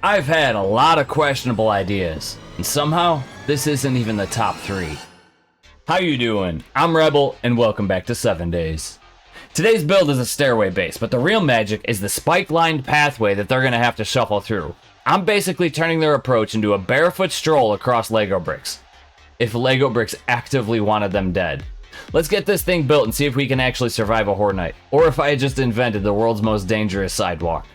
I've had a lot of questionable ideas, and somehow this isn't even the top 3. How you doing? I'm Rebel, and welcome back to 7 Days. Today's build is a stairway base, but the real magic is the spike-lined pathway that they're going to have to shuffle through. I'm basically turning their approach into a barefoot stroll across Lego bricks, if Lego bricks actively wanted them dead. Let's get this thing built and see if we can actually survive a Horde Night, or if I had just invented the world's most dangerous sidewalk.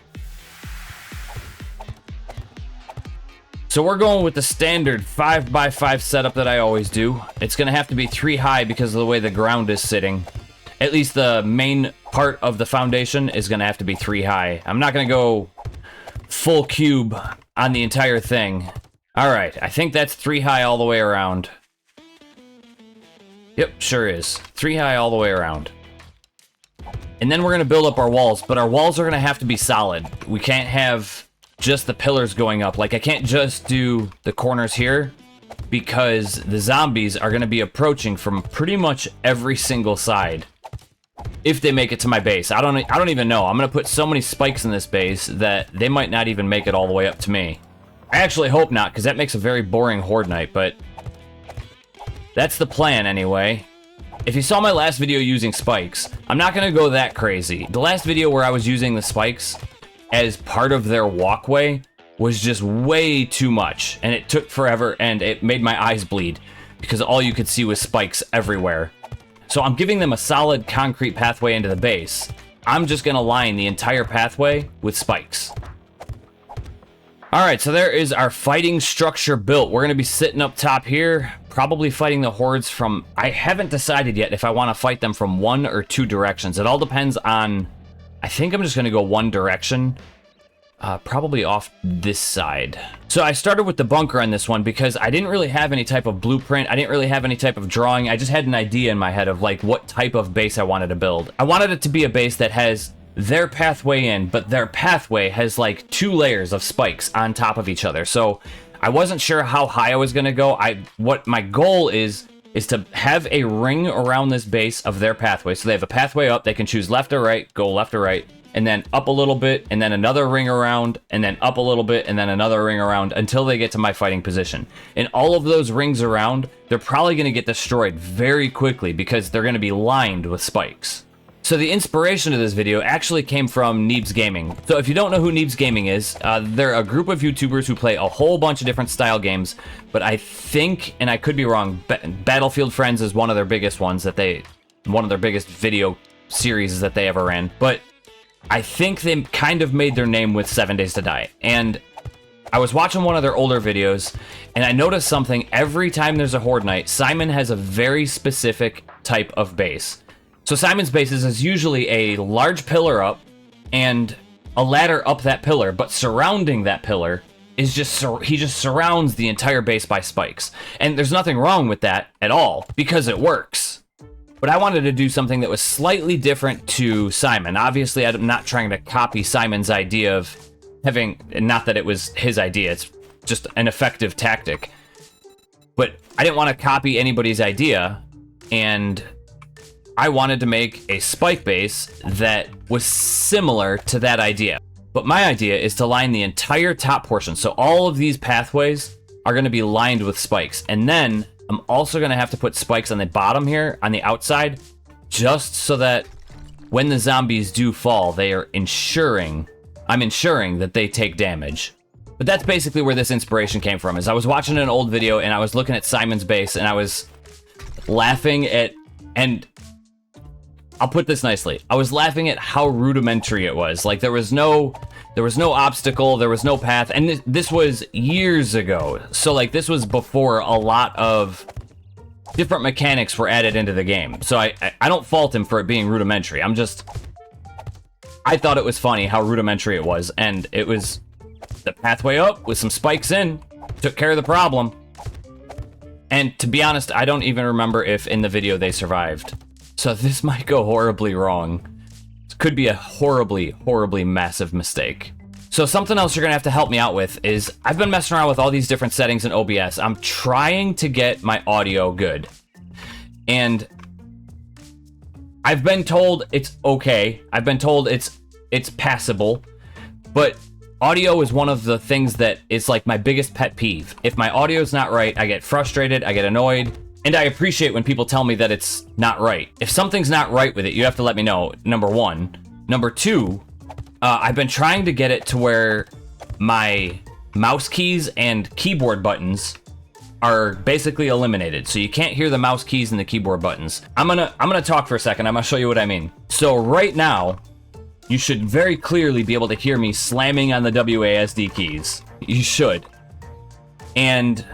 So we're going with the standard 5x5 setup that I always do. It's going to have to be 3 high because of the way the ground is sitting. At least the main part of the foundation is going to have to be 3 high. I'm not going to go full cube on the entire thing. Alright, I think that's 3 high all the way around. Yep, sure is. 3 high all the way around. And then we're going to build up our walls, but our walls are going to have to be solid. We can't have just the pillars going up. Like, I can't just do the corners here because the zombies are going to be approaching from pretty much every single side if they make it to my base. I don't even know. I'm going to put so many spikes in this base that they might not even make it all the way up to me. I actually hope not, because that makes a very boring Horde Night, but that's the plan anyway. If you saw my last video using spikes, I'm not going to go that crazy. The last video where I was using the spikes as part of their walkway was just way too much, and it took forever, and it made my eyes bleed because all you could see was spikes everywhere. So I'm giving them a solid concrete pathway into the base. I'm just going to line the entire pathway with spikes. Alright, so there is our fighting structure built. We're going to be sitting up top here, probably fighting the hordes from... I haven't decided yet if I want to fight them from 1 or 2 directions. It all depends on... I think I'm just going to go one direction, probably off this side. So I started with the bunker on this one because I didn't really have any type of blueprint. I didn't really have any type of drawing. I just had an idea in my head of like what type of base I wanted to build. I wanted it to be a base that has their pathway in, but their pathway has like 2 layers of spikes on top of each other. So I wasn't sure how high I was going to go. What my goal is to have a ring around this base of their pathway. So they have a pathway up, they can choose left or right, go left or right, and then up a little bit, and then another ring around, and then up a little bit, and then another ring around until they get to my fighting position. And all of those rings around, they're probably going to get destroyed very quickly because they're going to be lined with spikes. So the inspiration of this video actually came from Neebs Gaming. So if you don't know who Neebs Gaming is, they're a group of YouTubers who play a whole bunch of different style games, but I think, and I could be wrong, Battlefield Friends is one of their biggest ones one of their biggest video series that they ever ran. But I think they kind of made their name with 7 Days to Die. And I was watching one of their older videos, and I noticed something. Every time there's a Horde Night, Simon has a very specific type of base. So Simon's base is usually a large pillar up and a ladder up that pillar, but surrounding that pillar is he just surrounds the entire base by spikes. And there's nothing wrong with that at all because it works. But I wanted to do something that was slightly different to Simon. Obviously, I'm not trying to copy Simon's idea of having, not that it was his idea, it's just an effective tactic. But I didn't want to copy anybody's idea, and I wanted to make a spike base that was similar to that idea. But my idea is to line the entire top portion. So all of these pathways are going to be lined with spikes. And then I'm also going to have to put spikes on the bottom here, on the outside, just so that when the zombies do fall, I'm ensuring that they take damage. But that's basically where this inspiration came from, is I was watching an old video and I was looking at Simon's base and I was laughing at, and I'll put this nicely, I was laughing at how rudimentary it was. Like, there was no obstacle, there was no path, and this was years ago. So like, this was before a lot of different mechanics were added into the game. So I don't fault him for it being rudimentary. I thought it was funny how rudimentary it was, and it was the pathway up with some spikes in, took care of the problem. And to be honest, I don't even remember if in the video they survived. So this might go horribly wrong. It could be a horribly, horribly massive mistake. So something else you're gonna have to help me out with is, I've been messing around with all these different settings in OBS. I'm trying to get my audio good. And I've been told it's okay. I've been told it's passable. But Audio is one of the things that is like my biggest pet peeve. If my audio's not right, I get frustrated, I get annoyed, and I appreciate when people tell me that it's not right. If something's not right with it, you have to let me know, number one. Number two, I've been trying to get it to where my mouse keys and keyboard buttons are basically eliminated. So you can't hear the mouse keys and the keyboard buttons. I'm gonna talk for a second. I'm gonna show you what I mean. So right now, you should very clearly be able to hear me slamming on the WASD keys. You should. And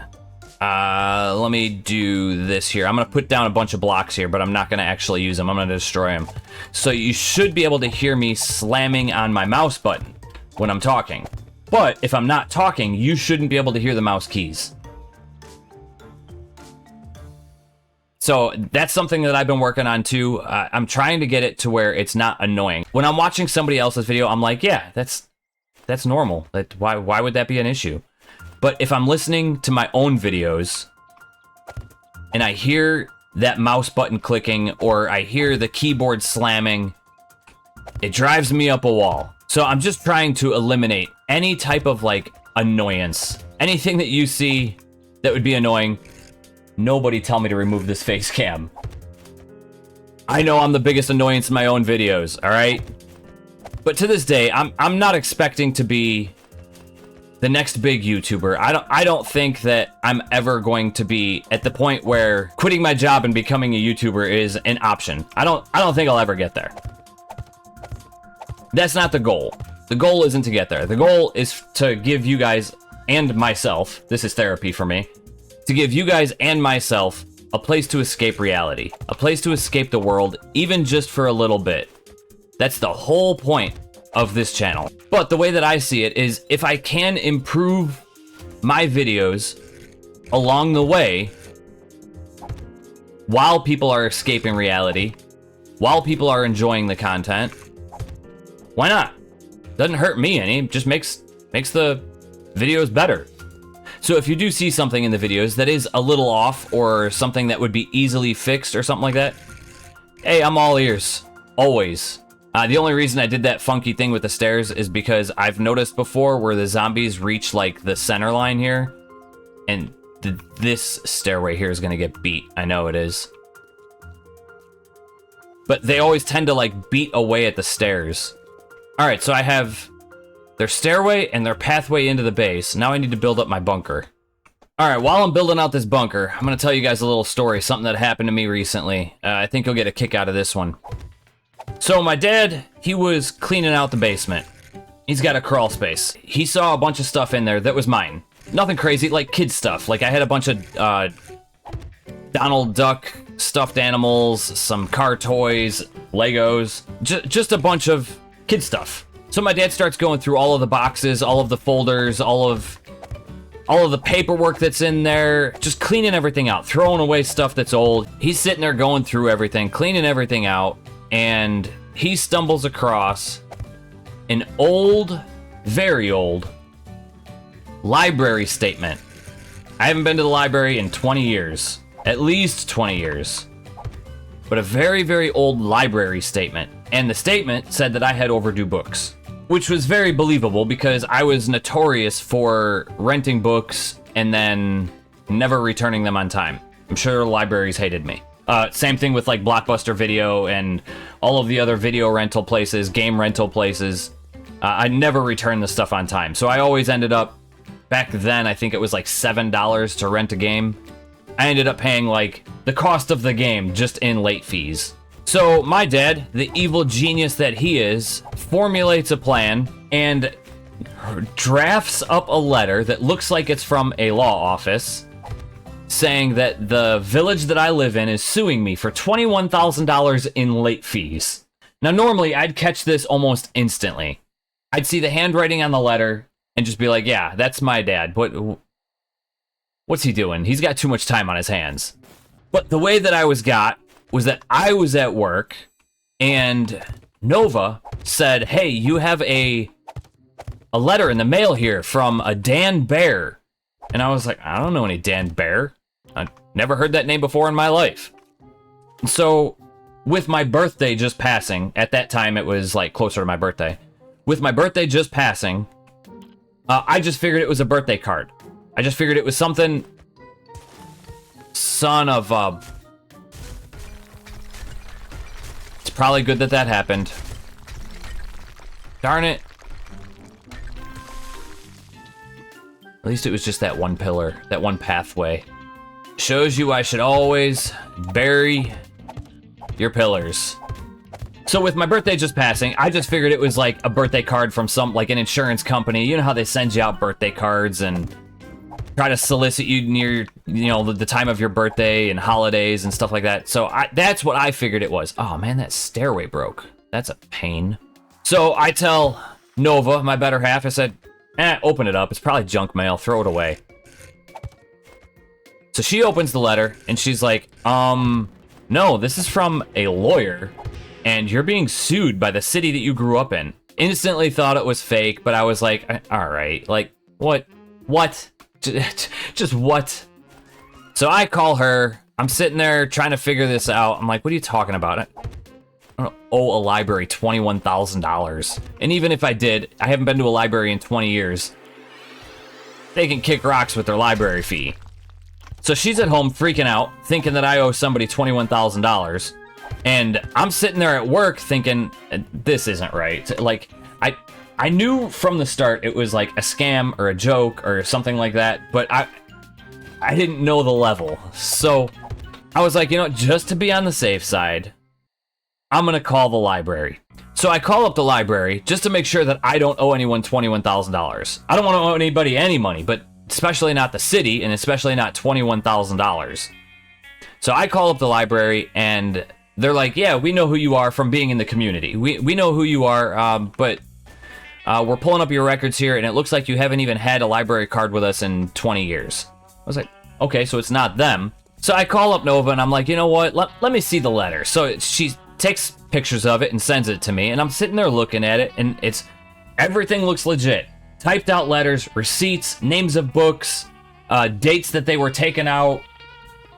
let me do this here. I'm gonna put down a bunch of blocks here, but I'm not gonna actually use them. I'm gonna destroy them. So you should be able to hear me slamming on my mouse button when I'm talking. But if I'm not talking, you shouldn't be able to hear the mouse keys. So that's something that I've been working on too. I'm trying to get it to where it's not annoying. When I'm watching somebody else's video, I'm like, yeah, that's normal. Why would that be an issue? But if I'm listening to my own videos and I hear that mouse button clicking or I hear the keyboard slamming, it drives me up a wall. So I'm just trying to eliminate any type of like annoyance. Anything that you see that would be annoying, nobody tell me to remove this face cam. I know I'm the biggest annoyance in my own videos, all right? But to this day, I'm not expecting to be the next big YouTuber. I don't think that I'm ever going to be at the point where quitting my job and becoming a YouTuber is an option. I don't think I'll ever get there. That's not the goal. The goal isn't to get there. The goal is to give you guys and myself, this is therapy for me, to give you guys and myself a place to escape reality, a place to escape the world, even just for a little bit. That's the whole point of this channel. But the way that I see it is if I can improve my videos along the way while people are escaping reality, while people are enjoying the content, why not? Doesn't hurt me any, it just makes the videos better. So if you do see something in the videos that is a little off or something that would be easily fixed or something like that, hey, I'm all ears, always. The only reason I did that funky thing with the stairs is because I've noticed before where the zombies reach like the center line here, and this stairway here is gonna get beat. I know it is. But they always tend to like beat away at the stairs. All right, so I have their stairway and their pathway into the base. Now I need to build up my bunker. All right, while I'm building out this bunker, I'm gonna tell you guys a little story, something that happened to me recently. I think you'll get a kick out of this one. So my dad, he was cleaning out the basement. He's got a crawl space. He saw a bunch of stuff in there that was mine. Nothing crazy, like kid stuff. Like I had a bunch of Donald Duck stuffed animals, some car toys, Legos, just a bunch of kid stuff. So my dad starts going through all of the boxes, all of the folders, all of the paperwork that's in there, just cleaning everything out, throwing away stuff that's old. He's sitting there going through everything, cleaning everything out, and he stumbles across an old, very old library statement. I haven't been to the library in 20 years, at least 20 years, but a very, very old library statement. And the statement said that I had overdue books, which was very believable because I was notorious for renting books and then never returning them on time. I'm sure libraries hated me. Same thing with like Blockbuster Video and all of the other video rental places, game rental places. I never returned the stuff on time. So I always ended up, back then, I think it was like $7 to rent a game. I ended up paying like the cost of the game just in late fees. So my dad, the evil genius that he is, formulates a plan and drafts up a letter that looks like it's from a law office saying that the village that I live in is suing me for $21,000 in late fees. Now, normally I'd catch this almost instantly. I'd see the handwriting on the letter and just be like, yeah, that's my dad. What's he doing? He's got too much time on his hands. But the way that I was that I was at work and Nova said, hey, you have a letter in the mail here from a Dan Bear. And I was like, I don't know any Dan Bear. I never heard that name before in my life. So with my birthday just passing, at that time it was like closer to my birthday. With my birthday just passing, I just figured it was a birthday card. I just figured it was something... Son of... It's probably good that happened. Darn it. At least it was just that one pillar, that one pathway. Shows you I should always bury your pillars. So with my birthday just passing, I just figured it was like a birthday card from some, like an insurance company. You know how they send you out birthday cards and try to solicit you near, you know, the time of your birthday and holidays and stuff like that. So that's what I figured it was. Oh man, that stairway broke. That's a pain. So I tell Nova, my better half, I said, open it up. It's probably junk mail. Throw it away. So she opens the letter and she's like, no, this is from a lawyer and you're being sued by the city that you grew up in. Instantly thought it was fake, but I was like, all right, like, what? Just what? So I call her. I'm sitting there trying to figure this out. I'm like, what are you talking about? I don't owe a library $21,000. And even if I did, I haven't been to a library in 20 years. They can kick rocks with their library fee. So she's at home freaking out, thinking that I owe somebody $21,000. And I'm sitting there at work thinking, this isn't right. Like, I knew from the start it was like a scam or a joke or something like that, but I didn't know the level. So I was like, you know, just to be on the safe side, I'm gonna call the library. So I call up the library just to make sure that I don't owe anyone $21,000. I don't want to owe anybody any money, but especially not the city, and especially not $21,000. So I call up the library, and they're like, yeah, we know who you are from being in the community. We know who you are, but we're pulling up your records here, and it looks like you haven't even had a library card with us in 20 years. I was like, okay, so it's not them. So I call up Nova, and I'm like, you know what? Let me see the letter. So she takes pictures of it and sends it to me, and I'm sitting there looking at it, and everything looks legit. Typed out letters, receipts, names of books, dates that they were taken out,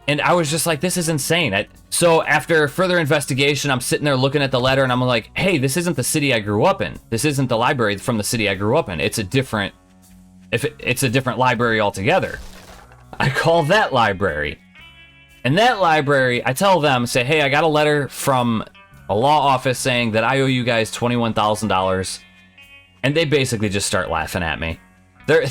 and I was just like, this is insane. So after further investigation, I'm sitting there looking at the letter, and I'm like, hey, this isn't the city I grew up in. This isn't the library from the city I grew up in. It's a different library altogether. I call that library. And that library, I tell them, say, hey, I got a letter from a law office saying that I owe you guys $21,000. And they basically just start laughing at me. They're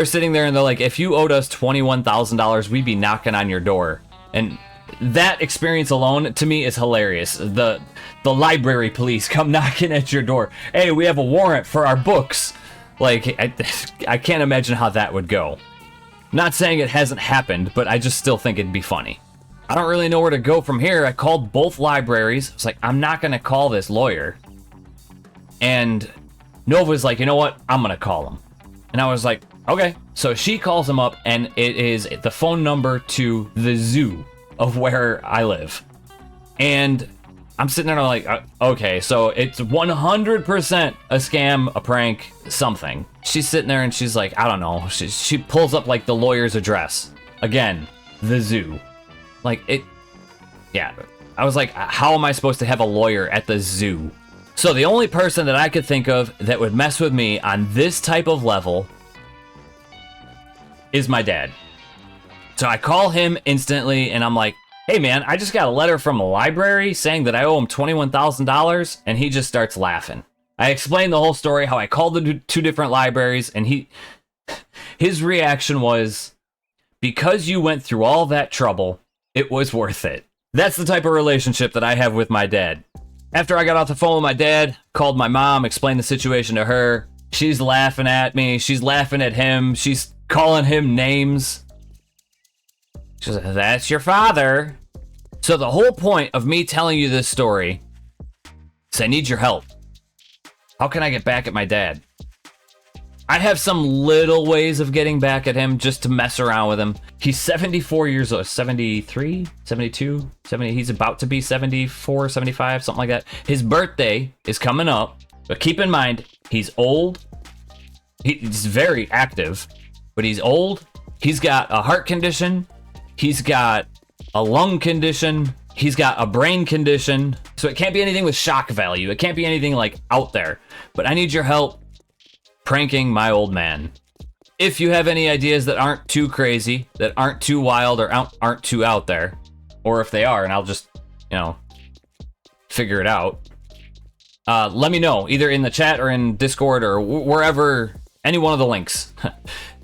sitting there and they're like, if you owed us $21,000, we'd be knocking on your door. And that experience alone, to me, is hilarious. The library police come knocking at your door. Hey, we have a warrant for our books. Like, I can't imagine how that would go. Not saying it hasn't happened, but I just still think it'd be funny. I don't really know where to go from here. I called both libraries. I was like, I'm not going to call this lawyer. And Nova's like, you know what? I'm going to call him. And I was like, okay. So she calls him up, and it is the phone number to the zoo of where I live. And I'm sitting there and I'm like, okay, so it's 100% a scam, a prank, something. She's sitting there and she's like, I don't know. She pulls up like the lawyer's address. Again, the zoo. Like yeah. I was like, how am I supposed to have a lawyer at the zoo? So the only person that I could think of that would mess with me on this type of level is my dad. So I call him instantly and I'm like, hey man, I just got a letter from the library saying that I owe him $21,000, and he just starts laughing. I explained the whole story, how I called the two different libraries, and his reaction was, because you went through all that trouble, it was worth it. That's the type of relationship that I have with my dad. After I got off the phone with my dad, called my mom, explained the situation to her. She's laughing at me. She's laughing at him. She's calling him names. She's like, that's your father. So the whole point of me telling you this story is I need your help. How can I get back at my dad? I have some little ways of getting back at him just to mess around with him. He's 74 years old, 73, 72, 70. He's about to be 74, 75, something like that. His birthday is coming up, but keep in mind, he's old. He's very active, but he's old. He's got a heart condition. He's got a lung condition. He's got a brain condition. So it can't be anything with shock value. It can't be anything like out there. But I need your help pranking my old man. If you have any ideas that aren't too crazy, that aren't too wild, or aren't too out there, or if they are, and I'll just, you know, figure it out, let me know, either in the chat or in Discord or wherever, any one of the links.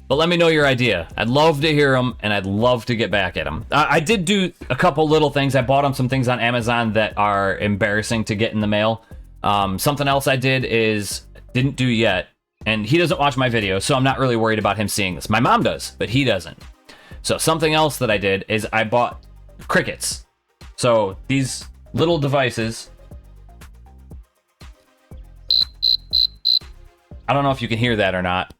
But let me know your idea. I'd love to hear them, and I'd love to get back at them. I did do a couple little things. I bought him some things on Amazon that are embarrassing to get in the mail. Something else I didn't do yet, and he doesn't watch my videos, so I'm not really worried about him seeing this. My mom does, but he doesn't. So something else that I did is I bought crickets. So these little devices, I don't know if you can hear that or not.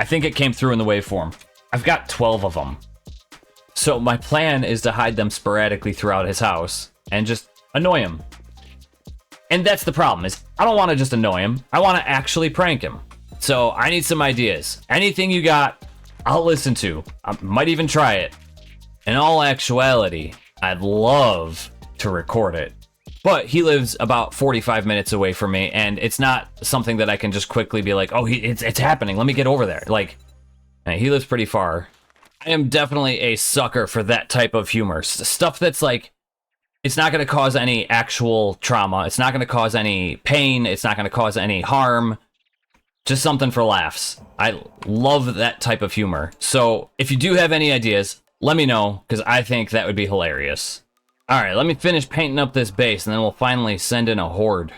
I think it came through in the waveform. I've got 12 of them. So my plan is to hide them sporadically throughout his house and just annoy him. And that's the problem, is I don't want to just annoy him. I want to actually prank him. So I need some ideas. Anything you got, I'll listen to. I might even try it. In all actuality, I'd love to record it. But he lives about 45 minutes away from me, and it's not something that I can just quickly be like, oh, it's happening, let me get over there. Like, he lives pretty far. I am definitely a sucker for that type of humor. Stuff that's like, it's not going to cause any actual trauma. It's not going to cause any pain. It's not going to cause any harm. Just something for laughs. I love that type of humor. So if you do have any ideas, let me know, because I think that would be hilarious. Alright, let me finish painting up this base, and then we'll finally send in a horde.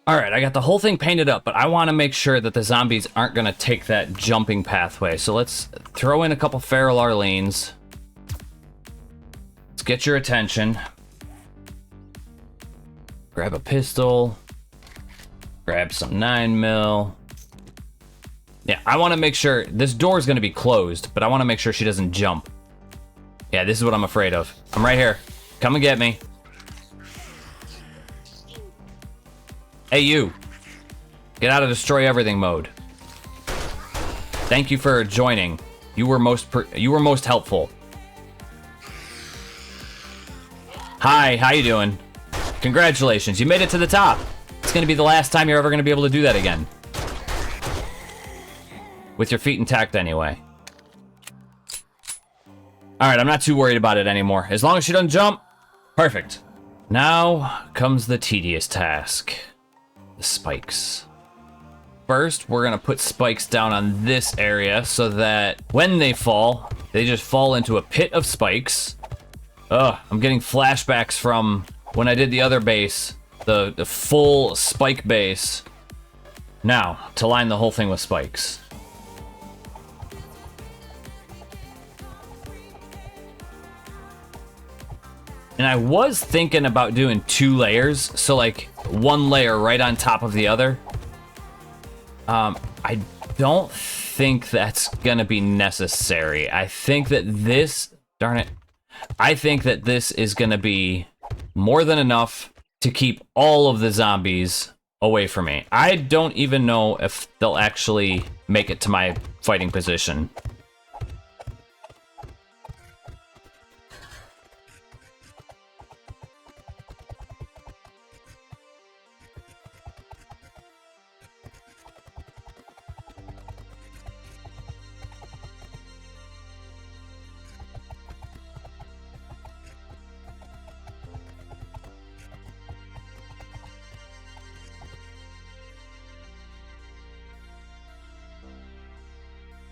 Alright, I got the whole thing painted up, but I want to make sure that the zombies aren't going to take that jumping pathway. So let's throw in a couple feral Arlenes. Let's get your attention. Grab a pistol. Grab some 9mm. Yeah, I want to make sure this door is going to be closed, but I want to make sure she doesn't jump. Yeah, this is what I'm afraid of. I'm right here. Come and get me. Hey, you. Get out of destroy everything mode. Thank you for joining. You were most helpful. Hi, how you doing? Congratulations, you made it to the top. It's gonna be the last time you're ever gonna be able to do that again. With your feet intact anyway. Alright, I'm not too worried about it anymore. As long as she doesn't jump, perfect. Now comes the tedious task. The spikes. First, we're gonna put spikes down on this area so that when they fall, they just fall into a pit of spikes. Ugh, I'm getting flashbacks from when I did the other base, the full spike base. Now, to line the whole thing with spikes. And I was thinking about doing 2 layers, so like 1 layer right on top of the other. I don't think that's gonna be necessary. I think that this, darn it, I think that this is gonna be more than enough to keep all of the zombies away from me. I don't even know if they'll actually make it to my fighting position.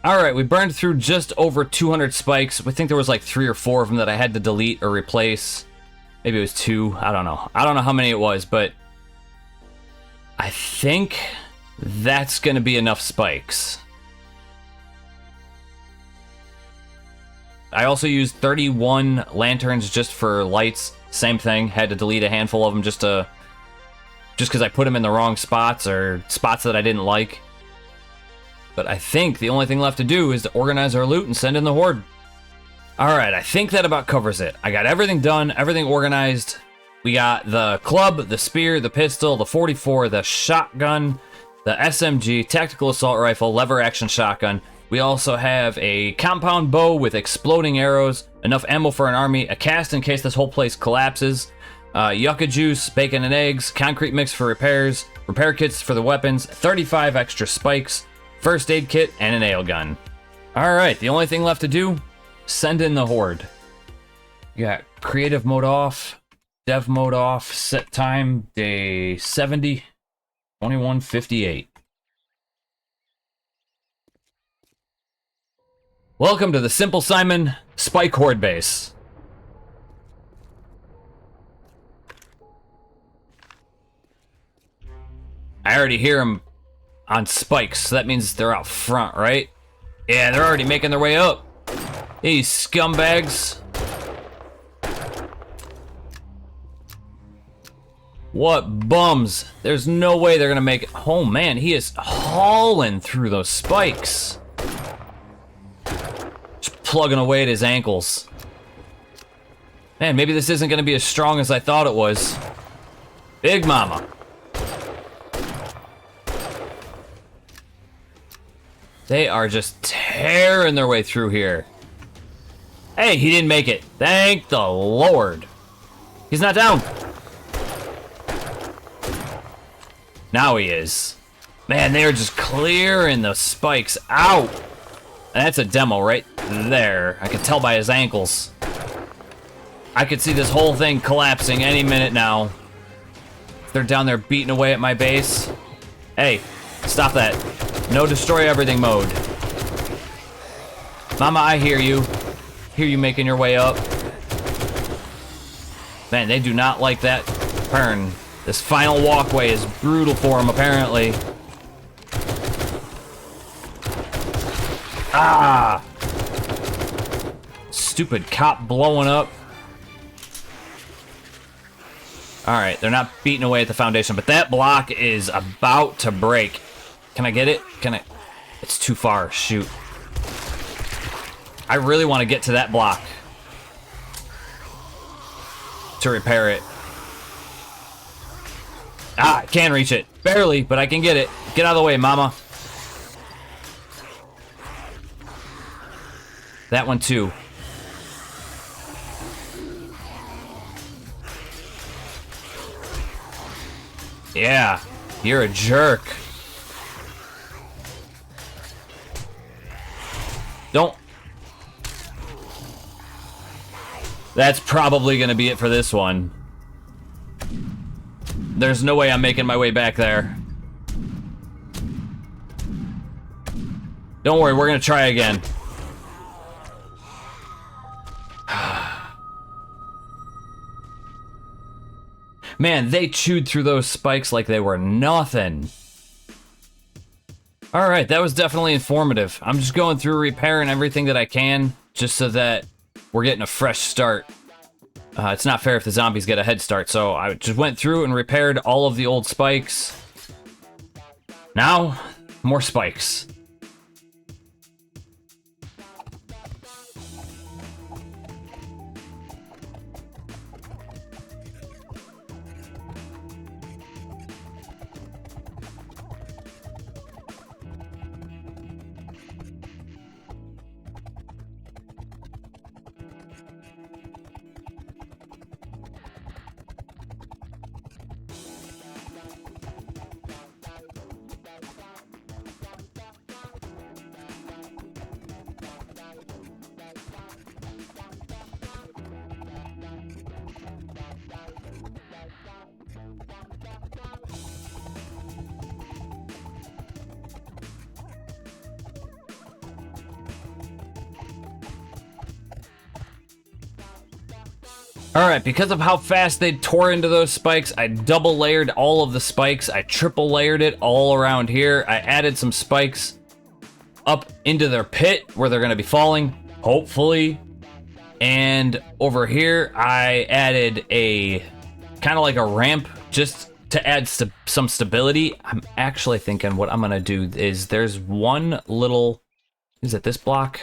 Alright, we burned through just over 200 spikes. We think there was like 3 or 4 of them that I had to delete or replace. Maybe it was 2. I don't know. I don't know how many it was, but I think that's going to be enough spikes. I also used 31 lanterns just for lights. Same thing. Had to delete a handful of them just because I put them in the wrong spots or spots that I didn't like. But I think the only thing left to do is to organize our loot and send in the horde. Alright, I think that about covers it. I got everything done, everything organized. We got the club, the spear, the pistol, the 44, the shotgun, the SMG, tactical assault rifle, lever action shotgun. We also have a compound bow with exploding arrows, enough ammo for an army, a cast in case this whole place collapses, yucca juice, bacon and eggs, concrete mix for repairs, repair kits for the weapons, 35 extra spikes, first aid kit, and a nail gun. Alright, the only thing left to do, send in the Horde. You got creative mode off, dev mode off, set time, day 70, 21:58. Welcome to the Simple Simon Spike Horde Base. I already hear them on spikes, so that means they're out front, right? Yeah, they're already making their way up. These scumbags. What bums. There's no way they're gonna make it. Oh man, he is hauling through those spikes. Just plugging away at his ankles. Man, maybe this isn't gonna be as strong as I thought it was. Big mama. They are just tearing their way through here. Hey, he didn't make it. Thank the Lord. He's not down. Now he is. Man, they are just clearing the spikes out. And that's a demo right there. I can tell by his ankles. I could see this whole thing collapsing any minute now. They're down there beating away at my base. Hey, stop that. No destroy everything mode. Mama, I hear you. Hear you making your way up. Man, they do not like that turn. This final walkway is brutal for them, apparently. Ah! Stupid cop blowing up. Alright, they're not beating away at the foundation, but that block is about to break. Can I get it? Can I? It's too far. Shoot. I really want to get to that block to repair it. Ah, I can reach it. Barely, but I can get it. Get out of the way, mama. That one too. Yeah, you're a jerk. Don't. That's probably gonna be it for this one. There's no way I'm making my way back there. Don't worry, we're gonna try again. Man, they chewed through those spikes like they were nothing. Alright, that was definitely informative. I'm just going through repairing everything that I can, just so that we're getting a fresh start. It's not fair if the zombies get a head start, so I just went through and repaired all of the old spikes. Now, more spikes. Alright, because of how fast they tore into those spikes, I double layered all of the spikes. I triple layered it all around here. I added some spikes up into their pit where they're going to be falling, hopefully. And over here, I added a kind of like a ramp just to add some stability. I'm actually thinking what I'm going to do is there's one little, is it this block?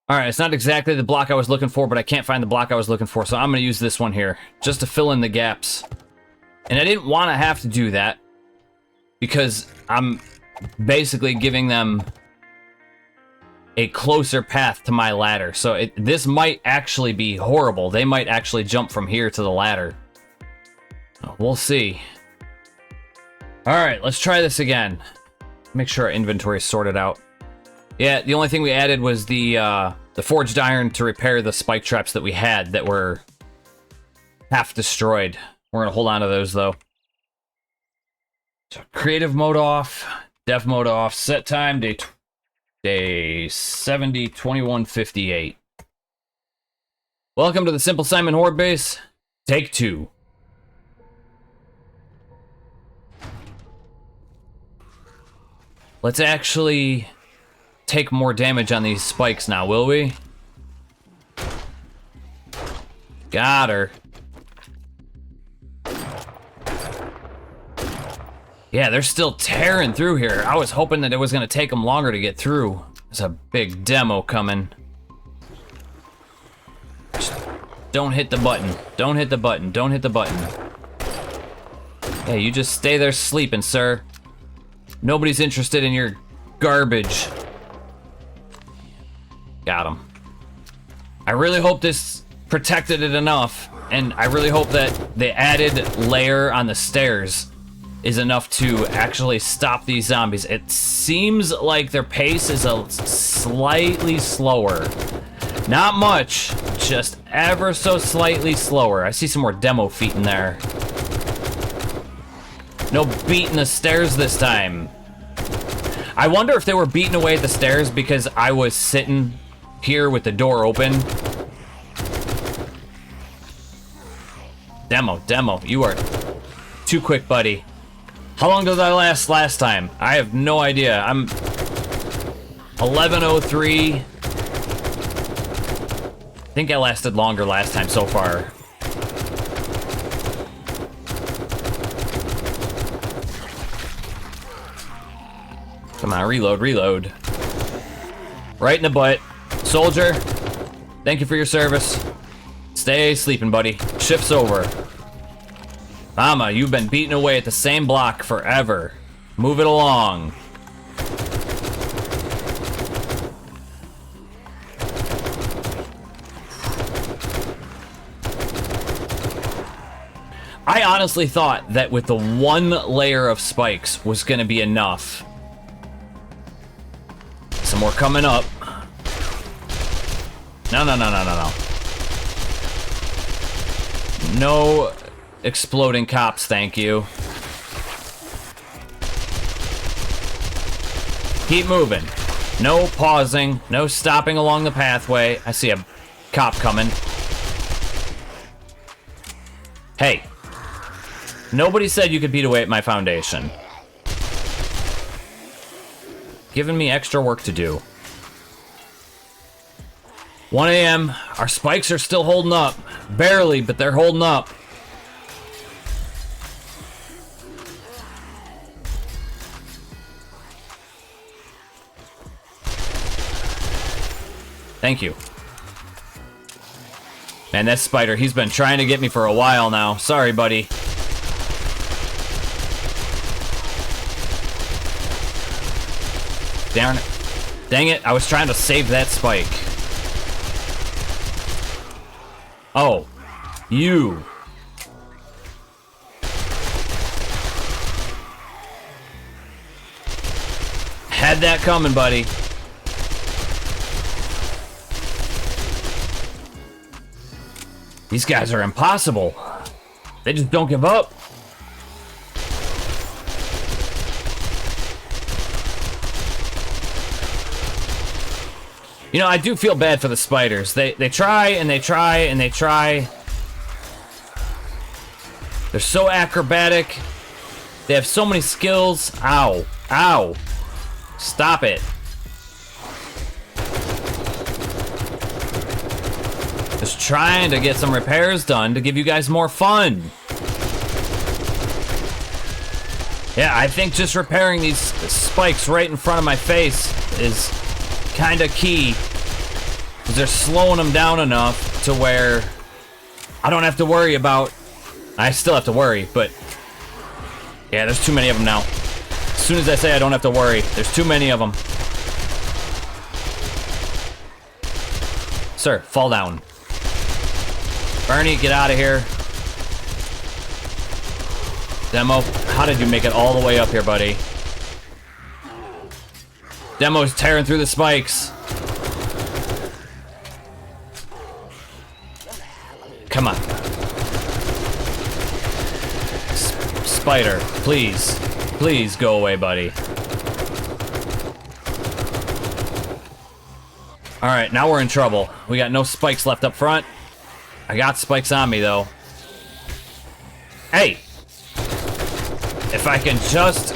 Alright, it's not exactly the block I was looking for, but I can't find the block I was looking for, so I'm going to use this one here, just to fill in the gaps. And I didn't want to have to do that, because I'm basically giving them a closer path to my ladder. So this might actually be horrible. They might actually jump from here to the ladder. We'll see. All right, let's try this again. Make sure our inventory is sorted out. Yeah, the only thing we added was the forged iron to repair the spike traps that we had that were half destroyed. We're gonna hold on to those though. So creative mode off, dev mode off, set time day 70 21:58. Welcome to the Simple Simon Horde Base. Take 2. Let's actually take more damage on these spikes now, will we? Got her. Yeah, they're still tearing through here. I was hoping that it was going to take them longer to get through. There's a big demo coming. Just don't hit the button. Don't hit the button. Don't hit the button. Hey, you just stay there sleeping, sir. Nobody's interested in your garbage. Got him. I really hope this protected it enough, and I really hope that the added layer on the stairs is enough to actually stop these zombies. It seems like their pace is a slightly slower. Not much, just ever so slightly slower. I see some more demo feet in there. No beating the stairs this time. I wonder if they were beating away at the stairs because I was sitting here with the door open. Demo, you are too quick, buddy. How long did I last time? I have no idea. I'm 11:03. I think I lasted longer last time so far. Come on, reload. Right in the butt. Soldier, thank you for your service. Stay sleeping, buddy. Shift's over. Mama, you've been beating away at the same block forever. Move it along. I honestly thought that with the one layer of spikes was gonna be enough. Some more coming up. No. No exploding cops, thank you. Keep moving. No pausing, no stopping along the pathway. I see a cop coming. Hey. Nobody said you could beat away at my foundation. Giving me extra work to do. 1 a.m. Our spikes are still holding up. Barely, but they're holding up. Thank you. Man, that spider, he's been trying to get me for a while now. Sorry, buddy. Darn it. Dang it, I was trying to save that spike. Oh, you. Had that coming, buddy. These guys are impossible. They just don't give up. You know, I do feel bad for the spiders. They try and they try and they try. They're so acrobatic. They have so many skills. Ow. Ow. Stop it. Just trying to get some repairs done to give you guys more fun. Yeah, I think just repairing these spikes right in front of my face is kind of key, because they're slowing them down enough to where I don't have to worry about. I still have to worry, but yeah, there's too many of them now. As soon as I say I don't have to worry, there's too many of them. Sir, fall down. Bernie, get out of here. Demo, how did you make it all the way up here, buddy? Demo's tearing through the spikes. Come on. Spider, please. Please go away, buddy. Alright, now we're in trouble. We got no spikes left up front. I got spikes on me, though. Hey! If I can just...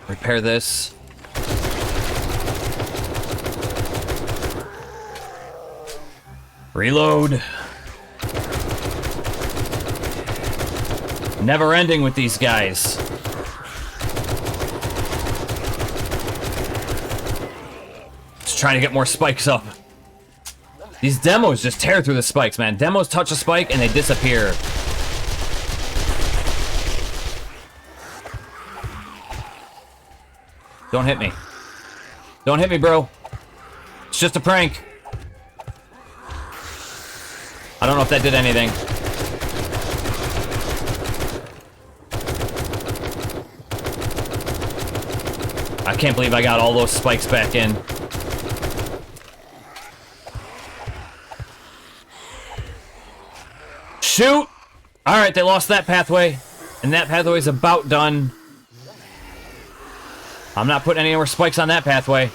repair this. Reload. Never ending with these guys. Just trying to get more spikes up. These demos just tear through the spikes, man. Demos touch a spike and they disappear. Don't hit me. Don't hit me, bro. It's just a prank. I don't know if that did anything. I can't believe I got all those spikes back in. Shoot! Alright, they lost that pathway. And that pathway's about done. I'm not putting any more spikes on that pathway.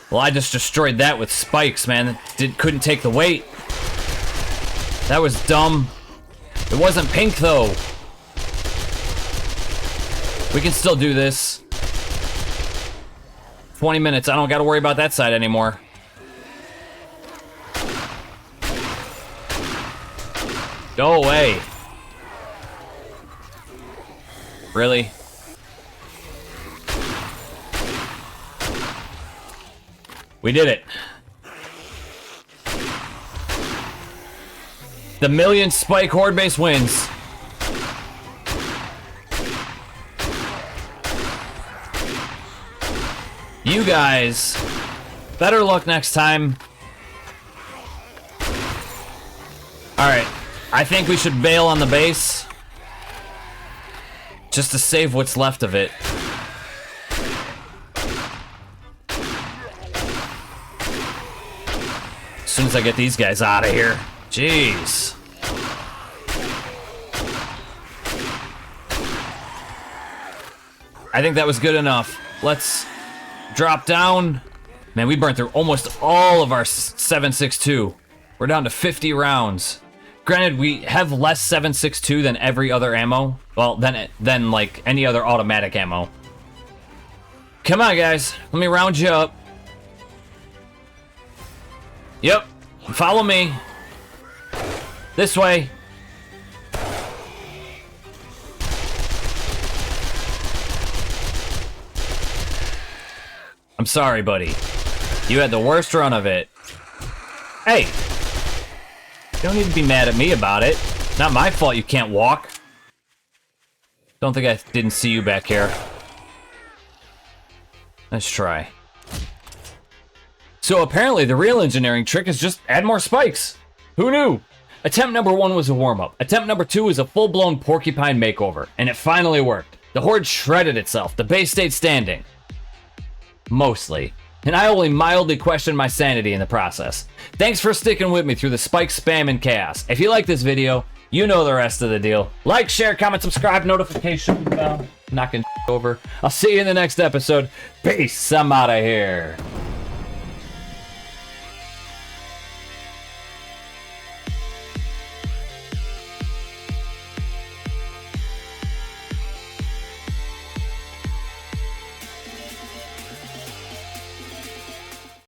Well, I just destroyed that with spikes, man. Couldn't take the weight. That was dumb. It wasn't pink, though. We can still do this. 20 minutes. I don't got to worry about that side anymore. Go away. Really? We did it. The million spike Horde base wins. You guys, better luck next time. Alright, I think we should bail on the base. Just to save what's left of it. As soon as I get these guys out of here. Jeez. I think that was good enough. Let's drop down. Man, we burned through almost all of our 7.62. We're down to 50 rounds. Granted, we have less 7.62 than every other ammo. Well, than like any other automatic ammo. Come on, guys. Let me round you up. Yep. Follow me. This way. I'm sorry, buddy. You had the worst run of it. Hey! You don't need to be mad at me about it. Not my fault you can't walk. Don't think I didn't see you back here. Let's try. So apparently the real engineering trick is just add more spikes. Who knew? Attempt number 1 was a warm-up. Attempt number 2 was a full-blown porcupine makeover. And it finally worked. The Horde shredded itself. The base stayed standing. Mostly. And I only mildly questioned my sanity in the process. Thanks for sticking with me through the spike, spam, and chaos. If you like this video, you know the rest of the deal. Like, share, comment, subscribe, notification bell. Knocking over. I'll see you in the next episode. Peace. I'm out of here.